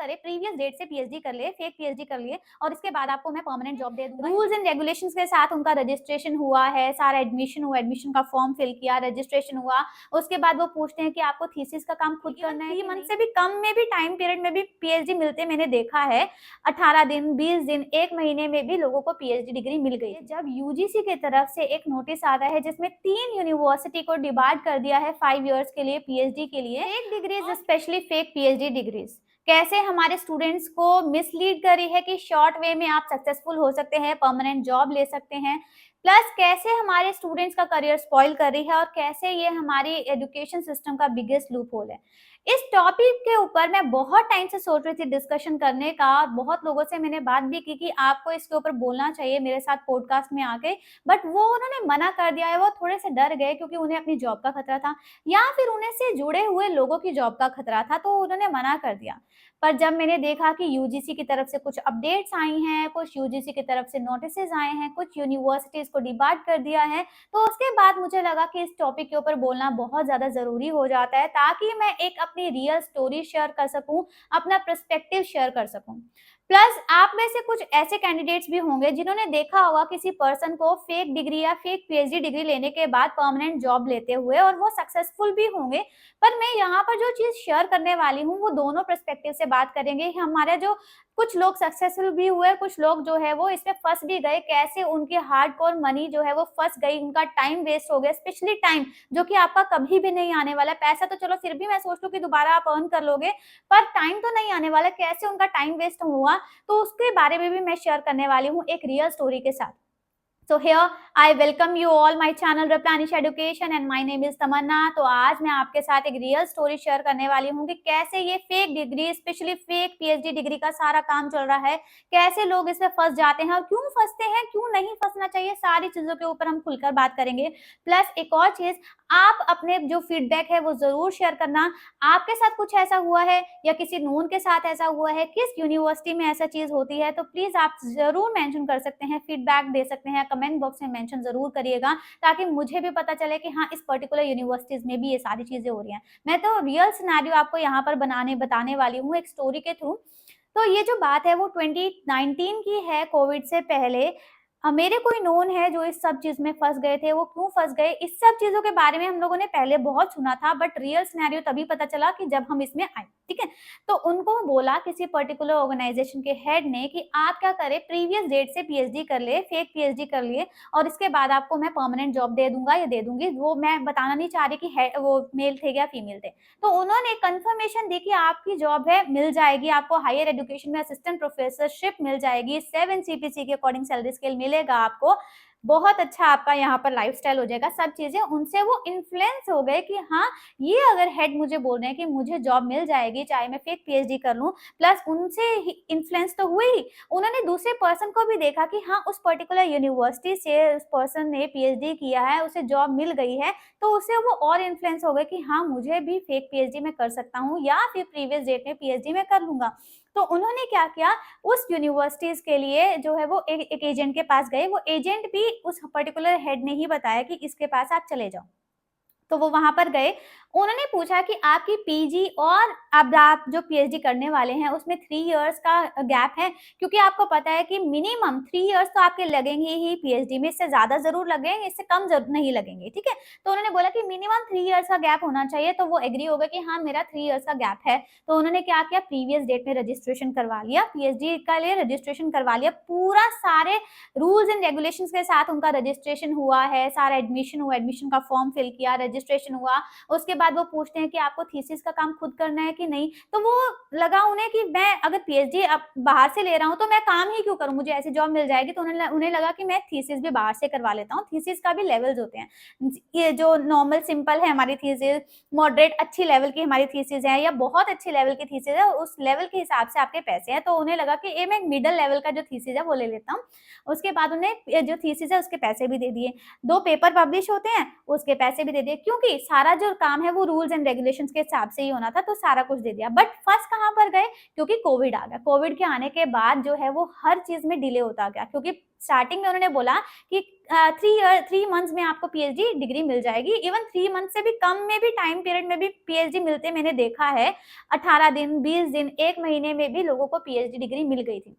करे previous date से PhD कर लिए, फेक पीएचडी कर लिए और इसके बाद आपको मैं परमानेंट जॉब दे दूंगा। रूल्स एंड रेगुलेशंस के साथ उनका रजिस्ट्रेशन हुआ है, सारा एडमिशन हुआ, एडमिशन का फॉर्म फिल किया, रजिस्ट्रेशन हुआ, उसके बाद वो पूछते हैं कि आपको थीसिस का काम खुद करना है। 3 मंथ से भी कम में भी टाइम पीरियड में भी पीएचडी मिलते मैंने देखा है। 18 दिन, 20 दिन, 1 महीने में भी लोगों को पीएचडी डिग्री मिल गई। जब यूजीसी की तरफ से एक नोटिस आता है जिसमें 3 यूनिवर्सिटी को डिवाइड कर दिया है 5 इयर्स के लिए पीएचडी के लिए, fake degrees specially fake PhD degrees कैसे हमारे स्टूडेंट्स को मिसलीड करी है कि शॉर्ट वे में आप सक्सेसफुल हो सकते हैं, परमानेंट जॉब ले सकते हैं, प्लस कैसे हमारे स्टूडेंट्स का करियर स्पॉइल कर रही है और कैसे ये हमारी एजुकेशन सिस्टम का बिगेस्ट लूप होल है। इस टॉपिक के ऊपर मैं बहुत टाइम से सोच रही थी डिस्कशन करने का, बहुत लोगों से मैंने बात भी की कि आपको इसके ऊपर बोलना चाहिए मेरे साथ पॉडकास्ट में आके, बट वो उन्होंने मना कर दिया है। वो थोड़े से डर गए क्योंकि उन्हें अपनी जॉब का खतरा था या फिर उन्हें से जुड़े हुए लोगों की जॉब का खतरा था, तो उन्होंने मना कर दिया। पर जब मैंने देखा कि यूजीसी की तरफ से कुछ अपडेट्स आई हैं, कुछ यूजीसी की तरफ से नोटिसेस आए हैं, कुछ यूनिवर्सिटीज को डिबार्ट कर दिया है, तो उसके बाद मुझे लगा कि इस टॉपिक के ऊपर बोलना बहुत ज़्यादा ज़रूरी हो जाता है ताकि मैं एक अपनी रियल स्टोरी शेयर कर सकूं, अपना पर्सपेक्टिव शेयर कर सकूं। प्लस आप में से कुछ ऐसे कैंडिडेट्स भी होंगे जिन्होंने देखा होगा किसी पर्सन को फेक डिग्री या फेक पीएचडी डिग्री लेने के बाद परमानेंट जॉब लेते हुए और वो सक्सेसफुल भी होंगे। पर मैं यहाँ पर जो चीज शेयर करने वाली हूँ वो दोनों पर्सपेक्टिव से बात करेंगे। हमारे जो कुछ लोग सक्सेसफुल भी हुए, कुछ लोग जो है वो इसमें फंस भी गए, कैसे उनकी हार्डकोर मनी जो है वो फंस गई, उनका टाइम वेस्ट हो गया, स्पेशली टाइम जो कि आपका कभी भी नहीं आने वाला। पैसा तो चलो फिर भी मैं सोच लूं कि दोबारा आप अर्न कर लोगे, पर टाइम तो नहीं आने वाला। कैसे उनका टाइम वेस्ट हुआ तो उसके बारे में भी मैं शेयर करने वाली हूँ एक रियल स्टोरी के साथ। So here I welcome you all my channel Replenish Education and my name is तमन्ना। तो आज मैं आपके साथ एक रियल स्टोरी शेयर करने वाली हूँ कि कैसे ये fake degree, specially fake PhD degree का सारा काम चल रहा है, कैसे लोग इसमें फंस जाते हैं और क्यों फंसते हैं, क्यों नहीं फंसना चाहिए, सारी चीजों के ऊपर हम खुलकर बात करेंगे। प्लस एक और चीज, आप अपने जो फीडबैक है वो जरूर शेयर करना। आपके साथ कुछ ऐसा हुआ है या किसी नोन के साथ ऐसा हुआ है, किस यूनिवर्सिटी में ऐसा चीज होती है, तो प्लीज आप जरूर मेंशन कर सकते हैं, फीडबैक दे सकते हैं, कमेंट बॉक्स में मेंशन जरूर करिएगा ताकि मुझे भी पता चले कि हाँ इस पर्टिकुलर यूनिवर्सिटीज में भी ये सारी चीजें हो रही हैं। मैं तो रियल सिनेरियो आपको यहाँ पर बताने वाली हूँ एक स्टोरी के थ्रू। तो ये जो बात है वो 2019 की है, कोविड से पहले। मेरे कोई नोन है जो इस सब चीज में फंस गए थे। वो क्यों फंस गए, इस सब चीजों के बारे में हम लोगों ने पहले बहुत सुना था, बट रियल सिनेरियो तभी पता चला कि जब हम इसमें आए, ठीक है। तो उनको बोला किसी पर्टिकुलर ऑर्गेनाइजेशन के हेड ने कि आप क्या करें, प्रीवियस डेट से पीएचडी कर ले, फेक पीएचडी कर लिए और इसके बाद आपको मैं परमानेंट जॉब दे दूंगा या दे दूंगी। वो मैं बताना नहीं चाह रही कि वो मेल थे या फीमेल थे। तो उन्होंने कंफर्मेशन दी कि आपकी जॉब है, मिल जाएगी, आपको हायर एजुकेशन में असिस्टेंट प्रोफेसरशिप मिल जाएगी, 7 सीपीसी के अकॉर्डिंग सैलरी स्केल मिलेगा आपको, बहुत अच्छा आपका यहाँ पर लाइफस्टाइल हो जाएगा, सब चीजें। उनसे वो इन्फ्लुएंस हो गए कि हाँ ये अगर हेड मुझे बोल रहे हैं कि मुझे जॉब मिल जाएगी चाहे मैं फेक पीएचडी कर लूं, प्लस उनसे इन्फ्लुएंस तो हुई ही, उन्होंने दूसरे पर्सन को भी देखा कि हाँ उस पर्टिकुलर यूनिवर्सिटी से उस पर्सन ने पीएचडी किया है, उसे जॉब मिल गई है, तो उससे वो और इन्फ्लुएंस हो गए कि हाँ मुझे भी फेक पीएचडी में कर सकता हूँ या फिर प्रीवियस डेट में पीएचडी में कर लूंगा। तो उन्होंने क्या किया, उस यूनिवर्सिटीज के लिए जो है वो एक एजेंट के पास गए। वो एजेंट भी उस पर्टिकुलर हेड ने ही बताया कि इसके पास आप चले जाओ। तो वो वहां पर गए, उन्होंने पूछा कि आपकी पीजी और अब आप जो पीएचडी करने वाले हैं उसमें 3 इयर्स का गैप है, क्योंकि आपको पता है कि मिनिमम 3 इयर्स तो आपके लगेंगे ही पीएचडी में, इससे ज्यादा जरूर लगेंगे, इससे कम जरूर नहीं लगेंगे, ठीक है। तो उन्होंने बोला कि मिनिमम 3 इयर्स का गैप होना चाहिए, तो वो एग्री हो गए कि हाँ मेरा 3 इयर्स का गैप है। तो उन्होंने क्या किया, प्रीवियस डेट में रजिस्ट्रेशन करवा लिया, पीएचडी का लिए रजिस्ट्रेशन करवा लिया, पूरा सारे रूल्स एंड रेगुलेशन के साथ उनका रजिस्ट्रेशन हुआ है, सारा एडमिशन हुआ, एडमिशन का फॉर्म फिल किया, रजिस्ट्रेशन हुआ। उसके बाद वो पूछते हैं कि आपको थीसिस का काम खुद करना है कि नहीं। तो वो लगा उन्हें कि मैं अगर पीएचडी अब बाहर से ले रहा हूँ तो मैं काम ही क्यों करूँ, मुझे ऐसी जॉब मिल जाएगी। तो उन्हें लगा कि मैं थीसिस भी बाहर से करवा लेता हूँ। थीसिस का भी लेवल्स होते हैं, ये जो नॉर्मल सिंपल है हमारी थीसिस, मॉडरेट अच्छी लेवल की हमारी थीसिस है, या बहुत अच्छी लेवल की थीसिस है, उस लेवल के हिसाब से आपके पैसे हैं। तो उन्हें लगा कि ये मैं मिडल लेवल का जो थीसिस है वो ले लेता हूँ। उसके बाद उन्हें जो थीसिस है उसके पैसे भी दे दिए, 2 पेपर पब्लिश होते हैं उसके पैसे भी दे दिए। क्योंकि सारा जो काम है वो रूल्स एंड रेगुलेशंस के हिसाब से ही होना था, तो सारा कुछ दे दिया। बट फंस कहाँ पर गए? क्योंकि कोविड आ गया। कोविड के आने के बाद जो है वो हर चीज़ में डिले होता गया, क्योंकि स्टार्टिंग में उन्होंने बोला कि 3 मंथ्स में आपको पीएचडी डिग्री मिल जाएगी। इवन 3 मंथ से भी कम में भी टाइम पीरियड में भी पीएचडी मिलते मैंने देखा है। 18 दिन, 20 दिन, 1 महीने में भी लोगों को पीएचडी डिग्री मिल गई थी।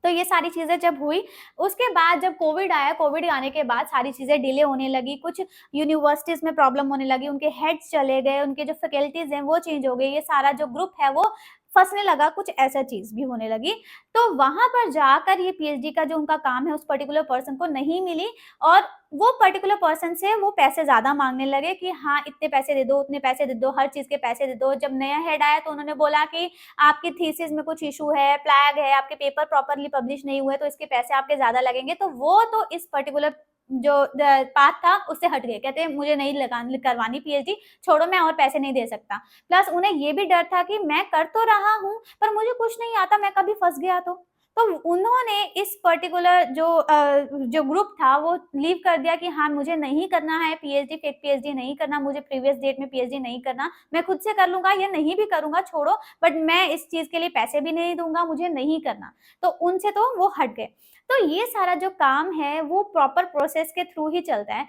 तो ये सारी चीज़ें जब हुई, उसके बाद जब कोविड आया, कोविड आने के बाद सारी चीज़ें डिले होने लगी, कुछ यूनिवर्सिटीज़ में प्रॉब्लम होने लगी, उनके हेड्स चले गए, उनके जो फैकल्टीज़ हैं वो चेंज हो गई, ये सारा जो ग्रुप है वो फँसने लगा, कुछ ऐसा चीज़ भी होने लगी। तो वहाँ पर जाकर ये पीएचडी का जो उनका काम है उस पर्टिकुलर पर्सन को नहीं मिली, और वो पर्टिकुलर पर्सन से वो पैसे ज़्यादा माँगने लगे कि हाँ, इतने पैसे दे दो, उतने पैसे दे दो, हर चीज़ के पैसे दे दो। जब नया हेड आया तो उन्होंने बोला कि आपकी थीसिस में कुछ इश्यू है, प्लैग है, आपके पेपर प्रॉपर्ली पब्लिश नहीं हुए, तो इसके पैसे आपके ज़्यादा लगेंगे। तो वो तो इस पर्टिकुलर जो पाथ था उससे हट गए। कहते हैं मुझे नहीं करवानी पीएचडी, छोड़ो, मैं और पैसे नहीं दे सकता। प्लस उन्हें ये भी डर था कि मैं कर तो रहा हूँ, पर मुझे कुछ नहीं आता, मैं कभी फँस गया तो? तो उन्होंने इस पर्टिकुलर जो ग्रुप था वो लीव कर दिया कि हाँ, मुझे नहीं करना है पीएचडी, फेक पीएचडी नहीं करना, मुझे प्रीवियस डेट में पीएचडी नहीं करना, मैं खुद से कर लूँगा या नहीं भी करूँगा, छोड़ो, बट मैं इस चीज़ के लिए पैसे भी नहीं दूँगा, मुझे नहीं करना। तो उनसे तो वो हट गए। तो ये सारा जो काम है वो प्रॉपर प्रोसेस के थ्रू ही चलता है।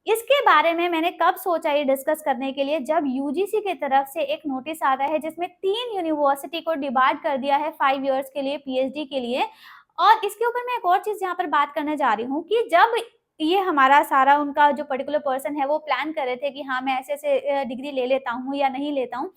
इसके बारे में मैंने कब सोचा ये डिस्कस करने के लिए, जब यूजीसी की तरफ से एक नोटिस आता है जिसमें 3 यूनिवर्सिटी को डिबार्ड कर दिया है 5 इयर्स के लिए पीएचडी के लिए। और इसके ऊपर मैं एक और चीज़ यहाँ पर बात करने जा रही हूँ कि जब ये हमारा सारा उनका जो पर्टिकुलर पर्सन है वो प्लान कर रहे थे कि हाँ, मैं ऐसे-ऐसे डिग्री ले लेता हूँ या नहीं लेता हूँ।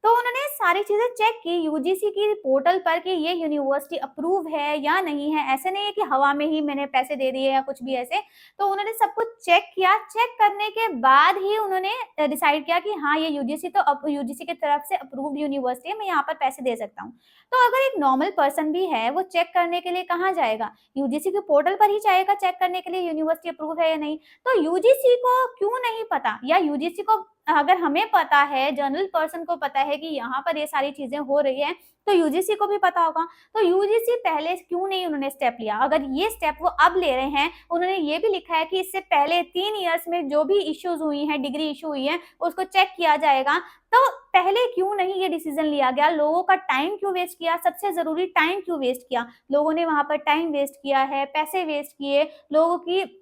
तो उन्होंने सारी चीज़ें चेक की यूजीसी की पोर्टल पर कि ये यूनिवर्सिटी अप्रूव है या नहीं है। ऐसे नहीं है कि हवा में ही मैंने पैसे दे दिए या कुछ भी ऐसे। तो उन्होंने सब कुछ चेक किया, चेक करने के बाद ही उन्होंने डिसाइड किया कि हाँ, ये यूजीसी की तरफ से अप्रूव्ड यूनिवर्सिटी है, मैं यहाँ पर पैसे दे सकता हूँ। तो अगर एक नॉर्मल पर्सन भी है, वो चेक करने के लिए कहाँ जाएगा? यूजीसी के पोर्टल पर ही जाएगा चेक करने के लिए यूनिवर्सिटी अप्रूव है या नहीं। तो यूजीसी को क्यों नहीं पता, या यूजीसी को अगर हमें पता है, जनरल पर्सन को पता है कि यहाँ पर ये सारी चीज़ें हो रही हैं, तो यूजीसी को भी पता होगा। तो यूजीसी पहले क्यों नहीं उन्होंने स्टेप लिया? अगर ये स्टेप वो अब ले रहे हैं, उन्होंने ये भी लिखा है कि इससे पहले 3 इयर्स में जो भी इश्यूज़ हुई हैं, डिग्री इश्यू हुई है, उसको चेक किया जाएगा। तो पहले क्यों नहीं ये डिसीज़न लिया गया? लोगों का टाइम क्यों वेस्ट किया? सबसे ज़रूरी टाइम क्यों वेस्ट किया? लोगों ने वहाँ पर टाइम वेस्ट किया है, पैसे वेस्ट किए, लोगों की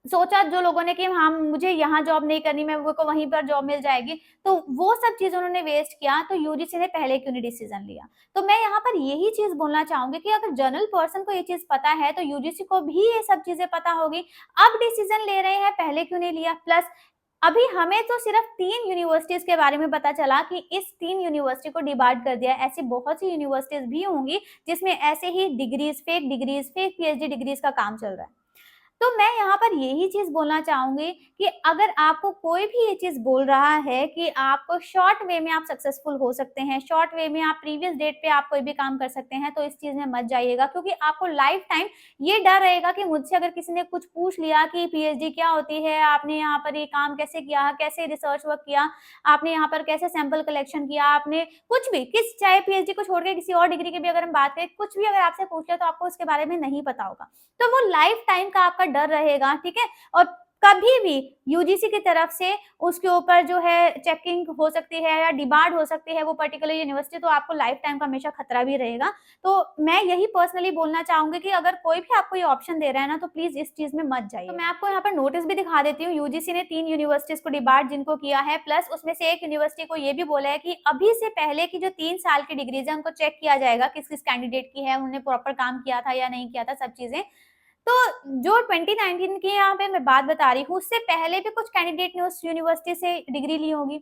सोचा जो लोगों ने कि हाँ, मुझे यहाँ जॉब नहीं करनी, मेरे को वहीं पर जॉब मिल जाएगी, तो वो सब चीज़ उन्होंने वेस्ट किया, तो यूजीसी ने पहले क्यों नहीं डिसीज़न लिया? तो मैं यहाँ पर यही चीज़ बोलना चाहूँगी कि अगर जनरल पर्सन को ये चीज़ पता है, तो यूजीसी को भी ये सब चीज़ें पता होगी। अब डिसीज़न ले रहे हैं, पहले क्यों नहीं लिया? प्लस अभी हमें तो सिर्फ 3 यूनिवर्सिटीज़ के बारे में पता चला कि इस 3 यूनिवर्सिटी को डिबार्ड कर दिया है। ऐसी बहुत सी यूनिवर्सिटीज़ भी होंगी, जिसमें ऐसे ही डिग्रीज़, फेक पीएचडी डिग्रीज़ का काम चल रहा है। तो मैं यहाँ पर यही चीज़ बोलना चाहूँगी कि अगर आपको कोई भी ये चीज़ बोल रहा है कि आपको शॉर्ट वे में आप सक्सेसफुल हो सकते हैं, शॉर्ट वे में आप प्रीवियस डेट पे आप कोई भी काम कर सकते हैं, तो इस चीज़ में मत जाइएगा, क्योंकि आपको लाइफ टाइम ये डर रहेगा कि मुझसे अगर किसी ने कुछ पूछ लिया कि पीएचडी क्या होती है, आपने यहाँ पर ये काम कैसे किया, कैसे रिसर्च वर्क किया, आपने यहाँ पर कैसे सैंपल कलेक्शन किया, आपने कुछ भी चाहे पीएचडी को छोड़ के किसी और डिग्री की भी अगर हम बात करें, कुछ भी अगर आपसे पूछ लिया तो आपको उसके बारे में नहीं पता होगा। तो वो लाइफ टाइम का आपका डर रहेगा, ठीक है? और कभी भी यूजीसी की तरफ से उसके ऊपर जो है चेकिंग हो सकती है या डिबार्ड हो सकती है वो पर्टिकुलर यूनिवर्सिटी, तो आपको लाइफ टाइम का हमेशा खतरा भी रहेगा। तो मैं यही पर्सनली बोलना चाहूँगी कि अगर कोई भी आपको ये ऑप्शन दे रहा है ना, तो प्लीज़ इस चीज़ में मत जाइए। तो मैं आपको यहाँ पर नोटिस भी दिखा देती हूँ, यूजीसी ने 3 यूनिवर्सिटीज़ को डिबार्ड जिनको किया है, प्लस उसमें से एक यूनिवर्सिटी को ये भी बोला है कि अभी से पहले की जो 3 साल की डिग्रीज़ है, उनको चेक किया जाएगा किस-किस कैंडिडेट की है, उन्होंने प्रॉपर काम किया था या नहीं किया था, सब चीज़ें। तो जो 2019 की यहाँ पे मैं बात बता रही हूँ, उससे पहले भी कुछ कैंडिडेट ने उस यूनिवर्सिटी से डिग्री ली होगी।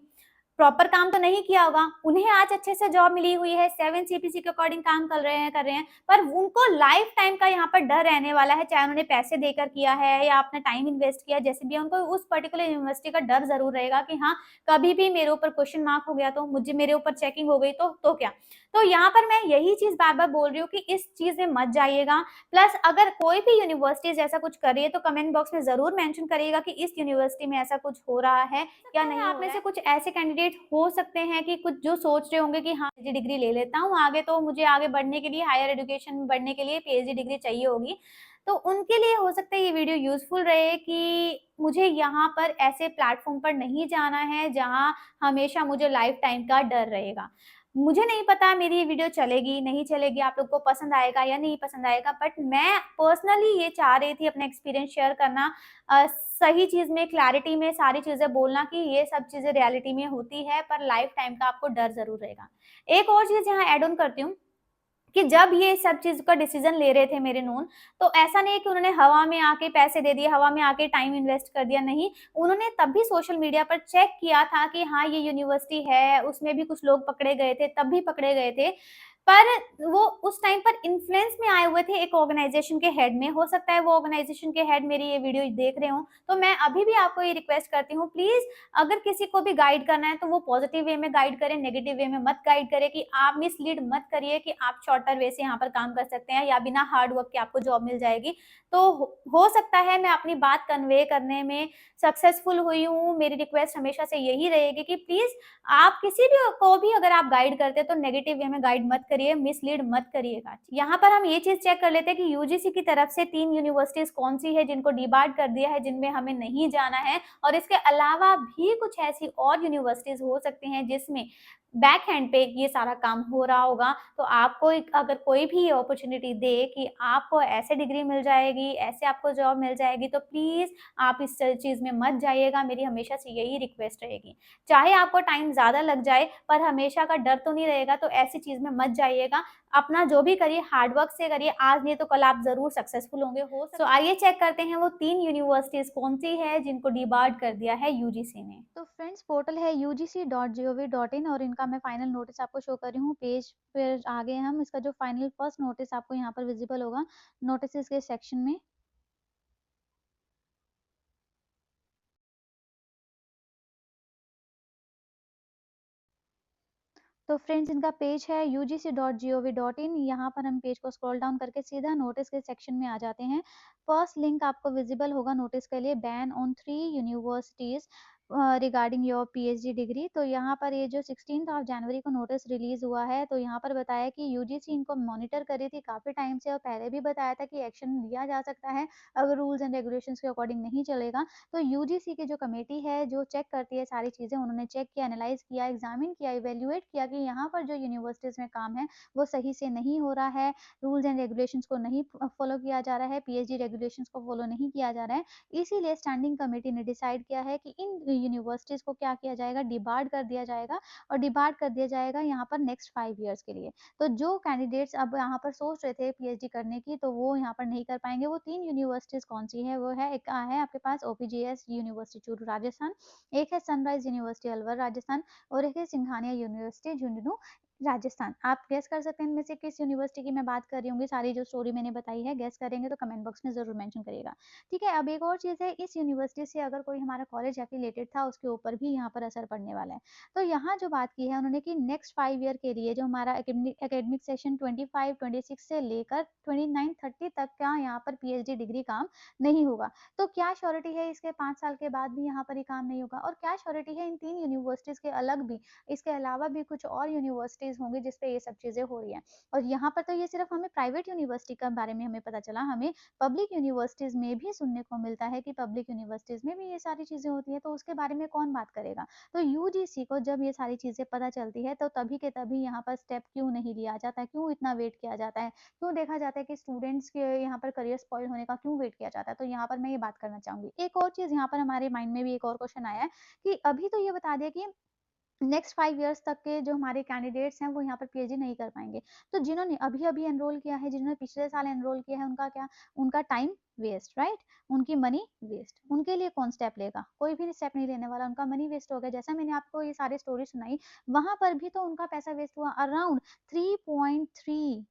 प्रॉपर काम तो नहीं किया होगा, उन्हें आज अच्छे से जॉब मिली हुई है, 7 सीपीसी के अकॉर्डिंग काम कर रहे हैं, पर उनको लाइफ टाइम का यहाँ पर डर रहने वाला है, चाहे उन्होंने पैसे देकर किया है या अपना टाइम इन्वेस्ट किया, जैसे भी है, उनको उस पर्टिकुलर यूनिवर्सिटी का डर ज़रूर रहेगा कि हाँ, कभी भी मेरे ऊपर क्वेश्चन मार्क हो गया तो, मेरे ऊपर चेकिंग हो गई तो क्या? तो यहाँ पर मैं यही चीज़ बार-बार बोल रही हूँ कि इस चीज़ में मत जाइएगा। प्लस अगर कोई भी यूनिवर्सिटीज़ ऐसा कुछ कर रही है, तो कमेंट बॉक्स में ज़रूर मेंशन करिएगा कि इस यूनिवर्सिटी में ऐसा कुछ हो रहा है या नहीं। आप में से कुछ ऐसे कैंडिडेट हो सकते हैं कि कुछ जो सोच रहे होंगे कि हाँ, पीएचडी डिग्री ले लेता हूँ, आगे तो मुझे आगे बढ़ने के लिए, हायर एजुकेशन में बढ़ने के लिए पीएचडी डिग्री चाहिए होगी। तो उनके लिए हो सकता है ये वीडियो यूज़फुल रहे कि मुझे यहाँ पर ऐसे प्लेटफ़ॉर्म पर नहीं जाना है, जहाँ हमेशा मुझे लाइफ़ टाइम का डर रहेगा। मुझे नहीं पता मेरी ये वीडियो चलेगी, नहीं चलेगी, आप लोग को पसंद आएगा या नहीं पसंद आएगा, बट मैं पर्सनली ये चाह रही थी अपना एक्सपीरियंस शेयर करना, सही चीज़ में, क्लैरिटी में सारी चीज़ें बोलना कि ये सब चीज़ें रियलिटी में होती है, पर लाइफ़ टाइम का आपको डर ज़रूर रहेगा। एक और चीज़ यहाँ ऐड ऑन करती हूँ कि जब ये सब चीज़ का डिसीज़न ले रहे थे मेरे नोन, तो ऐसा नहीं है कि उन्होंने हवा में आके पैसे दे दिए, हवा में आके टाइम इन्वेस्ट कर दिया, नहीं। उन्होंने तब भी सोशल मीडिया पर चेक किया था कि हाँ, ये यूनिवर्सिटी है, उसमें भी कुछ लोग पकड़े गए थे, तब भी पकड़े गए थे। पर वो उस टाइम पर इन्फ्लुएंस में आए हुए थे एक ऑर्गनाइज़ेशन के हेड में, हो सकता है वो ऑर्गनाइज़ेशन के हेड मेरी ये वीडियो देख रहे हों, तो मैं अभी भी आपको ये रिक्वेस्ट करती हूँ, प्लीज़ अगर किसी को भी गाइड करना है तो वो पॉजिटिव वे में गाइड करें, नेगेटिव वे में मत गाइड करें कि आप मिसलीड मत करिए कि आप शॉर्टर वे से यहाँ पर काम कर सकते हैं या बिना हार्ड वर्क के आपको जॉब मिल जाएगी। तो हो सकता है मैं अपनी बात कन्वे करने में सक्सेसफुल हुई हूँ, मेरी रिक्वेस्ट हमेशा से यही रहेगी कि प्लीज़ आप किसी भी को भी अगर आप गाइड करते हैं तो नेगेटिव वे में गाइड मत करिए, मिसलीड मत करिएगा। यहाँ पर हम ये चीज़ चेक कर लेते हैं कि यूजीसी की तरफ से 3 यूनिवर्सिटीज़ कौन-सी है जिनको डिबार्ड कर दिया है, जिनमें हमें नहीं जाना है, और इसके अलावा भी कुछ ऐसी और यूनिवर्सिटीज़ हो सकती हैं जिसमें बैक हैंड पे ये सारा काम हो रहा होगा। तो आपको एक अगर कोई भी अपॉर्च्युनिटी दे कि आपको ऐसे डिग्री मिल जाएगी, ऐसे आपको जॉब मिल जाएगी, तो प्लीज़ आप इस चीज़ में मत जाइएगा, मेरी हमेशा से यही रिक्वेस्ट रहेगी। चाहे आपको टाइम ज़्यादा लग जाए, पर हमेशा का डर तो नहीं रहेगा, तो ऐसी चीज़ में मत जाइएगा। अपना जो भी करिए हार्ड वर्क से करिए, आज नहीं तो कल आप ज़रूर सक्सेसफुल होंगे। हो सो आइए चेक करते हैं वो 3 यूनिवर्सिटीज़ कौन-सी है जिनको डिबार्ड कर दिया है यूजीसी ने। तो फ्रेंड्स, पोर्टल है ugc.gov.in और इनका मैं फाइनल नोटिस आपको शो कर रही हूँ। पेज पर आ गए हम, इसका जो फाइनल फर्स्ट नोटिस आपको यहाँ पर विज़िबल होगा, नोटिसेज़ के सेक्शन में। तो फ्रेंड्स, इनका पेज है ugc.gov.in। यहाँ पर हम पेज को स्क्रॉल डाउन करके सीधा नोटिस के सेक्शन में आ जाते हैं। फर्स्ट लिंक आपको विजिबल होगा नोटिस के लिए, ban on 3 universities regarding your PhD degree. तो यहाँ पर ये जो 16th ऑफ जनवरी को नोटिस रिलीज़ हुआ है, तो यहाँ पर बताया कि यूजीसी इनको मॉनिटर कर रही थी काफ़ी टाइम से, और पहले भी बताया था कि एक्शन लिया जा सकता है अगर रूल्स एंड रेगुलेशंस के अकॉर्डिंग नहीं चलेगा। तो यूजीसी की जो कमेटी है जो चेक करती है सारी चीज़ें, उन्होंने चेक किया, एनालाइज़ किया, एग्ज़ामिन किया, इवैल्यूएट किया कि यहाँ पर जो यूनिवर्सिटीज़ में काम है वो सही से नहीं हो रहा है, रूल्स एंड रेगुलेशंस को नहीं फॉलो किया जा रहा है, पीएचडी रेगुलेशंस को फॉलो नहीं किया जा रहा है। इसीलिए स्टैंडिंग कमेटी ने डिसाइड किया है कि इन यूनिवर्सिटीज़ को क्या किया जाएगा, डिबार्ड कर दिया जाएगा, और डिबार्ड कर दिया जाएगा यहाँ पर नेक्स्ट 5 ईयर्स के लिए। तो जो कैंडिडेट्स अब यहाँ पर सोच रहे थे पीएचडी करने की, तो वो यहाँ पर नहीं कर पाएँगे। वो 3 यूनिवर्सिटीज़ कौन-सी है, वो है, एक है आपके पास ओपीजीएस यूनिवर्सिटी चूरू राजस्थान, एक है सनराइज़ यूनिवर्सिटी अलवर राजस्थान, और एक है सिंघानिया यूनिवर्सिटी झुंझुनू राजस्थान। आप गेस कर सकते हैं इनमें से किस यूनिवर्सिटी की मैं बात कर रही होंगी। सारी जो स्टोरी मैंने बताई है, गेस करेंगे तो कमेंट बॉक्स में ज़रूर मेंशन करिएगा। ठीक है, अब एक और चीज़ है, इस यूनिवर्सिटी से अगर कोई हमारा कॉलेज एफिलिएटेड था, उसके ऊपर भी यहाँ पर असर पड़ने वाला है। तो यहाँ जो बात की है उन्होंने कि नेक्स्ट 5 ईयर के लिए जो हमारा एकेडमिक सेशन 25-26 से लेकर 29-30 तक का यहाँ पर पीएचडी डिग्री काम नहीं होगा। तो क्या श्योरिटी है इसके 5 साल के बाद भी यहाँ पर ये काम नहीं होगा, और क्या श्योरिटी है इन 3 यूनिवर्सिटीज़ के अलग भी, इसके अलावा भी कुछ और यूनिवर्सिटीज़ होंगी जिस पे ये सब चीज़ें हो रही हैं। और यहाँ पर तो ये सिर्फ हमें प्राइवेट यूनिवर्सिटी के बारे में हमें पता चला, हमें पब्लिक यूनिवर्सिटीज़ में भी सुनने को मिलता है कि पब्लिक यूनिवर्सिटीज़ में भी ये सारी चीज़ें होती हैं, तो उसके बारे में कौन बात करेगा? तो यूजीसी को जब ये सारी चीज़ें पता चलती है, तो तभी के तभी यहाँ पर स्टेप क्यों नहीं लिया जाता है? क्यों इतना वेट किया जाता है? क्यों देखा जाता है कि स्टूडेंट्स के यहाँ पर करियर स्पॉइल होने का क्यों वेट किया जाता है? तो यहाँ पर मैं ये बात करना चाहूँगी। एक और चीज़ यहाँ पर हमारे माइंड में भी एक और क्वेश्चन आया है कि अभी तो ये बता दिया कि नेक्स्ट 5 इयर्स तक के जो हमारे कैंडिडेट्स हैं वो यहाँ पर पीएचडी नहीं कर पाएँगे। तो जिन्होंने अभी-अभी एनरोल किया है, जिन्होंने पिछले साल एनरोल किया है, उनका क्या? उनका टाइम वेस्ट, राइट? उनकी मनी वेस्ट। उनके लिए कौन स्टेप लेगा? कोई भी स्टेप नहीं लेने वाला, उनका मनी वेस्ट हो गया। जैसा मैंने आपको ये सारी स्टोरी सुनाई, वहाँ पर भी तो उनका पैसा वेस्ट हुआ। अराउंड 3.30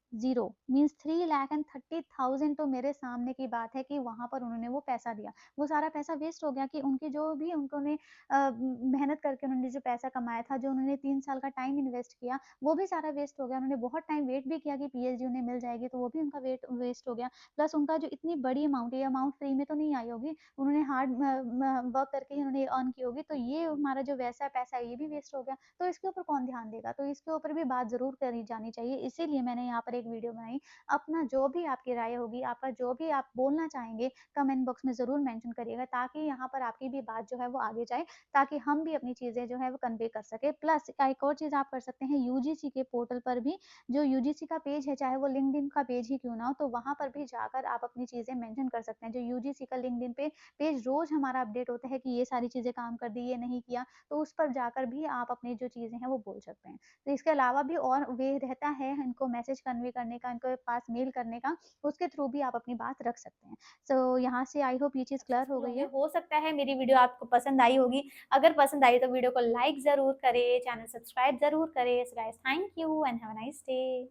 मीन्स 3,30,000 तो मेरे सामने की बात है कि वहाँ पर उन्होंने वो पैसा दिया। वो सारा पैसा वेस्ट हो गया कि उनकी जो भी उन्होंने मेहनत करके उन्होंने जो पैसा कमाया था, जो उन्होंने 3 साल का टाइम इन्वेस्ट किया, वो भी सारा वेस्ट हो गया। उन्होंने बहुत टाइम वेट भी किया कि पीएचडी उन्हें मिल जाएगी, तो वो भी उनका वेट वेस्ट हो गया। प्लस उनका जो इतनी बड़ी अमाउंट है, ये अमाउंट फ्री में तो नहीं आई होगी, उन्होंने हार्ड वर्क करके ही उन्होंने अर्न की होगी, तो ये हमारा जो वैसा पैसा है ये भी वेस्ट हो गया। तो इसके ऊपर कौन ध्यान देगा? तो इसके ऊपर भी बात ज़रूर करी जानी चाहिए, इसीलिए मैंने यहाँ पर एक वीडियो बनाई। अपना जो भी आपकी राय होगी, आपका जो भी आप बोलना चाहेंगे, कमेंट बॉक्स में ज़रूर मेंशन करिएगा, ताकि यहाँ पर आपकी भी बात जो है वो आगे जाए, ताकि हम भी अपनी चीज़ें जो है वो कन्वे कर सकें। प्लस एक और चीज़ आप कर सकते हैं, यूजीसी के पोर्टल पर भी जो यूजीसी का पेज है, चाहे वो लिंक्डइन का पेज ही क्यों ना हो, तो वहाँ पर भी जाकर आप अपनी चीज़ें मेंशन कर सकते हैं। जो यूजीसी का लिंक्डइन पे पेज रोज़ हमारा अपडेट होता है कि ये सारी चीज़ें काम कर दी, ये नहीं किया, तो उस पर जाकर भी आप अपनी जो चीज़ें हैं वो बोल सकते हैं। तो इसके अलावा भी और वे रहता है इनको मैसेज कन्वे करने का, इनके पास मेल करने का, उसके थ्रू भी आप अपनी बात रख सकते हैं। सो यहाँ से आई होप ये चीज़ क्लियर हो सक्सेसफुल गई होंगे। है। हो सकता है मेरी वीडियो आपको पसंद आई होगी। अगर पसंद आई तो वीडियो को लाइक ज़रूर करें, चैनल सब्सक्राइब ज़रूर करें। So guys thank you and have a nice day.